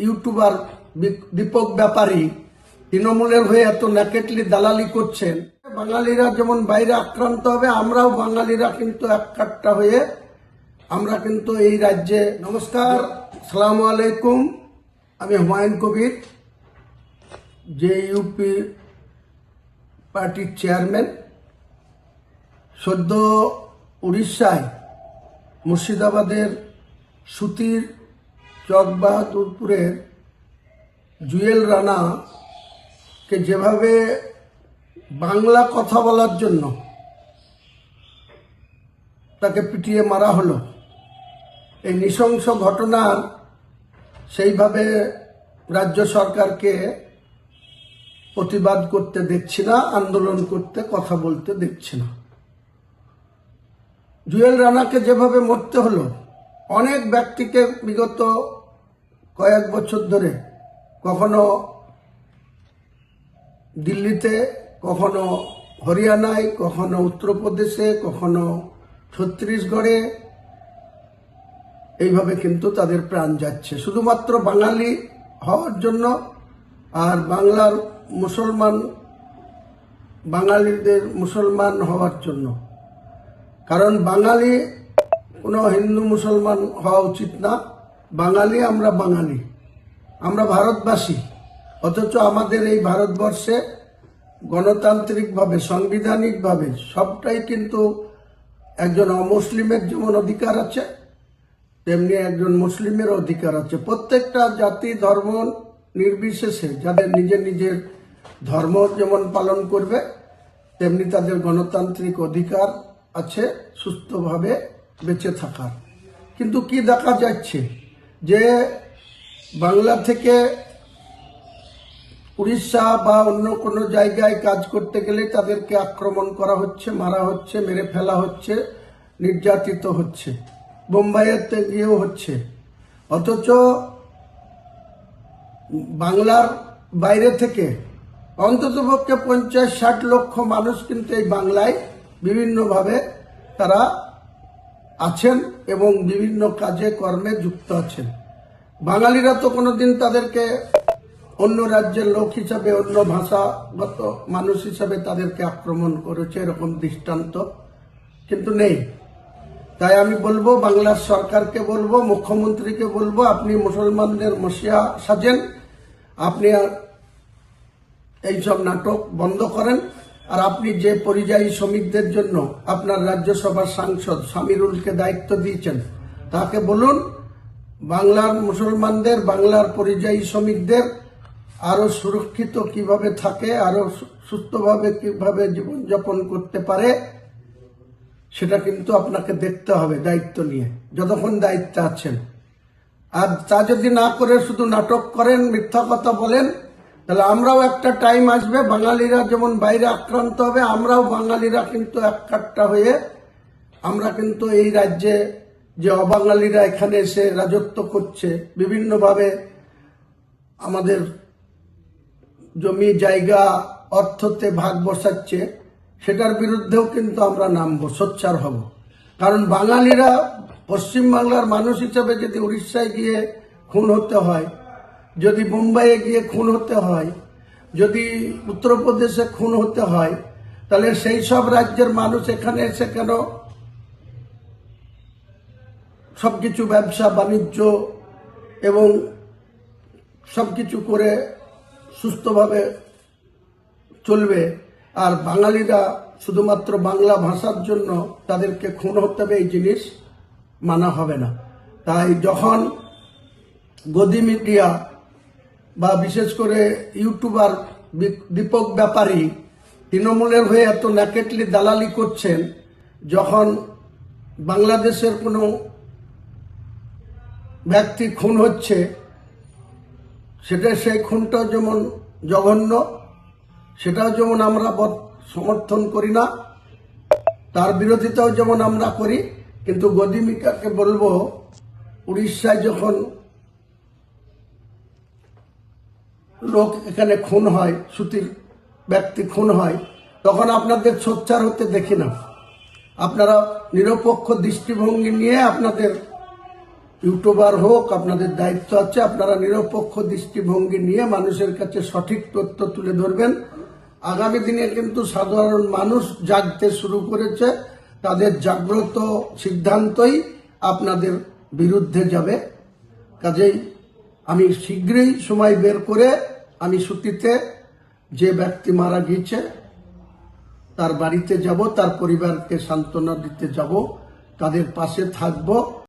YouTuber Dipak ব্যাপারী তৃণমূলের হয়ে এত ন্যাকেটলি দালালি করছেন। বাঙালিরা যেমন বাইরে আক্রান্ত হবে, আমরাও বাঙালিরা কিন্তু এক কাট্টা হয়ে আমরা কিন্তু এই রাজ্যে। নমস্কার, আসসালামু আলাইকুম। আমি হুমায়ুন কবির, যে ইউপি পার্টির চেয়ারম্যান। সদ্য উড়িষ্যায় মুর্শিদাবাদের সুতির চকবাহাদুরপুরের জুয়েল রানাকে যেভাবে বাংলা কথা বলার জন্য তাকে পিটিয়ে মারা হলো, এই নৃশংস ঘটনার সেইভাবে রাজ্য সরকারকে প্রতিবাদ করতে দেখছি না, আন্দোলন করতে, কথা বলতে দেখছি না। জুয়েল রানাকে যেভাবে মরতে হলো, অনেক ব্যক্তিকে বিগত কয়েক বছর ধরে কখনো দিল্লিতে, কখনো হরিয়ানায়, কখনো উত্তরপ্রদেশে, কখনো ছত্তিশগড়ে এইভাবে কিন্তু তাদের প্রাণ যাচ্ছে শুধুমাত্র বাঙালি হওয়ার জন্য আর বাঙালিদের মুসলমান হওয়ার জন্য। কারণ বাঙালি কোনো হিন্দু মুসলমান হওয়া উচিত না। বাঙালি আমরা ভারতবাসী। অথচ আমাদের এই ভারতবর্ষে গণতান্ত্রিকভাবে, সাংবিধানিকভাবে সবটাই কিন্তু একজন অমুসলিমের যেমন অধিকার আছে, তেমনি একজন মুসলিমের অধিকার আছে। প্রত্যেকটা জাতি ধর্ম নির্বিশেষে যাদের নিজের নিজের ধর্ম যেমন পালন করবে, তেমনি তাদের গণতান্ত্রিক অধিকার আছে সুস্থভাবে বেঁচে থাকার। কিন্তু কি দেখা যাচ্ছে যে বাংলা থেকে উড়িষ্যা বা অন্য কোনো জায়গায় কাজ করতে গেলে তাদেরকে আক্রমণ করা হচ্ছে, মারা হচ্ছে, মেরে ফেলা হচ্ছে, নির্যাতিত হচ্ছে, বোম্বাইয়েতে গিয়েও হচ্ছে। অথচ বাংলার বাইরে থেকে অন্ততপক্ষে 50-60 লক্ষ মানুষ কিন্তু এই বাংলায় বিভিন্নভাবে তারা আছেন এবং বিভিন্ন কাজে কর্মে যুক্ত আছেন। বাঙালিরা তো কোনোদিন তাদেরকে অন্য রাজ্যের লোক হিসাবে, অন্য ভাষাগত মানুষ হিসাবে তাদেরকে আক্রমণ করেছে, এরকম দৃষ্টান্ত কিন্তু নেই। তাই আমি বলবো, বাংলার সরকারকে বলবো, মুখ্যমন্ত্রীকে বলবো, আপনি মুসলমানদের মসিহা সাজেন, আপনি এইসব নাটক বন্ধ করেন। আর আপনি যে পরিযায়ী শ্রমিকদের জন্য আপনার রাজ্যসভার সাংসদ সামিরুলকে দায়িত্ব দিয়েছেন, তাকে বলুন বাংলার মুসলমানদের, বাংলার পরিযায়ী শ্রমিকদের আরো সুরক্ষিত কিভাবে থাকে, আরো সুস্থভাবে কিভাবে জীবনযাপন করতে পারে, সেটা কিন্তু আপনাকে দেখতে হবে দায়িত্ব নিয়ে, যতক্ষণ দায়িত্বে আছেন। আর তা যদি না করে শুধু নাটক করেন, মিথ্যা কথা বলেন, তাহলে আমরাও একটা টাইম আসবে, বাঙালিরা যেমন বাইরে আক্রান্ত হবে, আমরাও বাঙালিরা কিন্তু এক কাট্টা হয়ে আমরা কিন্তু এই রাজ্যে যে অবাঙালিরা এখানে এসে রাজত্ব করছে, বিভিন্নভাবে আমাদের জমি জায়গা অর্থতে ভাগ বসাচ্ছে, সেটার বিরুদ্ধেও কিন্তু আমরা নামবো, সোচ্চার হব। কারণ বাঙালিরা, পশ্চিমবাংলার মানুষ হিসেবে যদি উড়িষ্যায় গিয়ে খুন হতে হয়, যদি মুম্বাইয়ে গিয়ে খুন হতে হয়, যদি উত্তরপ্রদেশে খুন হতে হয়, তাহলে সেই সব রাজ্যের মানুষ এখানে এসে কেন সবকিছু ব্যবসা বাণিজ্য এবং সবকিছু করে সুস্থভাবে চলবে? আর বাঙালিরা শুধুমাত্র বাংলা ভাষার জন্য তাদেরকে খুন হতে হবে, এই জিনিস মানা হবে না। তাই যখন গদি মিডিয়া বা বিশেষ করে ইউটিউবার দীপক ব্যাপারী তৃণমূলের হয়ে এত ন্যাকেটলি দালালি করছেন, যখন বাংলাদেশের কোনো ব্যক্তি খুন হচ্ছে, সেই খুনটাও যেমন জঘন্য, সেটাও যেমন আমরা সমর্থন করি না, তার বিরোধিতাও যেমন আমরা করি। কিন্তু গদি মিডিয়াকে বলবো, উড়িষ্যায় যখন লোক এখানে খুন হয়, সুতির ব্যক্তি খুন হয়, তখন আপনাদের সোচ্চার হতে দেখি না। আপনারা নিরপেক্ষ দৃষ্টিভঙ্গি নিয়ে আপনাদের ইউটিউবার হোক, আপনাদের দায়িত্ব আছে, আপনারা নিরপেক্ষ দৃষ্টিভঙ্গি নিয়ে মানুষের কাছে সঠিক তথ্য তুলে ধরবেন। আগামী দিনে কিন্তু সাধারণ মানুষ জাগতে শুরু করেছে, তাদের জাগ্রত সিদ্ধান্তই আপনাদের বিরুদ্ধে যাবে। কাজেই আমি শীঘ্রই সময় বের করে আমি ছুটিতে যে ব্যক্তি মারা গিয়েছে তার বাড়িতে যাব, তার পরিবারকে সান্ত্বনা দিতে যাব, তাদের পাশে থাকব।